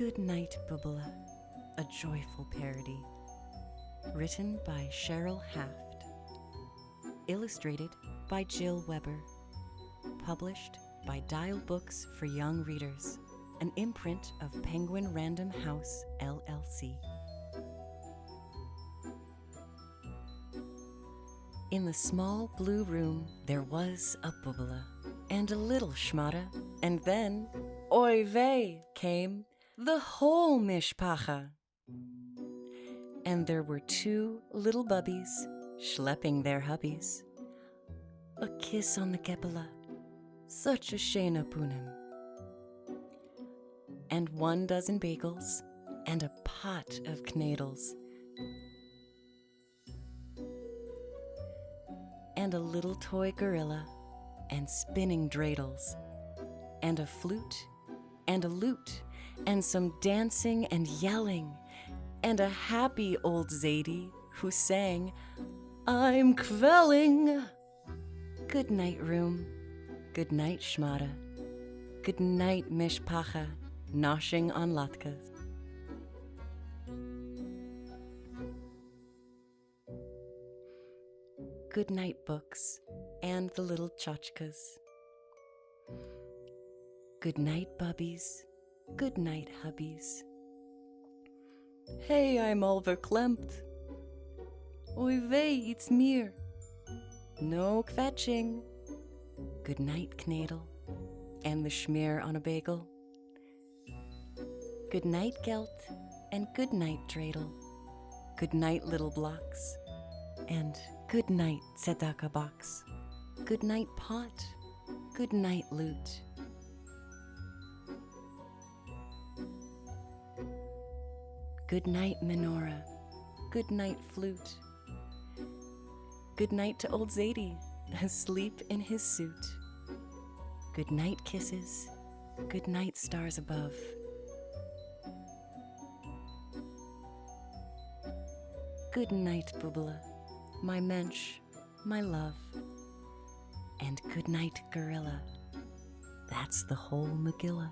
Goodnight Bubbala, a joyful parody. Written by Sheryl Haft. Illustrated by Jill Weber. Published by Dial Books for Young Readers, an imprint of Penguin Random House, LLC. In the small blue room, there was a bubbala and a little schmata, and then, oy vey, came the whole mishpacha. And there were two little bubbies schlepping their hubbies. A kiss on the kepala, such a shena punim. And 1 dozen bagels, and a pot of knedels. And a little toy gorilla, and spinning dreidels, and a flute, and a lute, and some dancing and yelling, and a happy old Zadie who sang, "I'm quelling." Good night, room. Good night, schmata. Good night, mishpacha, noshing on latkes. Good night, books, and the little tchotchkas. Good night, bubbies. Good night, hubbies. Hey, I'm all verklempt. Oy vey, it's mir. No kvetching. Good night, knedel, and the schmear on a bagel. Good night, gelt, and good night, dreidel. Good night, little blocks, and good night, tzedakah box. Good night, pot. Good night, lute. Good night, menorah. Good night, flute. Good night to old Zadie, asleep in his suit. Good night, kisses. Good night, stars above. Good night, bubbala, my mensch, my love. And good night, gorilla. That's the whole Megillah.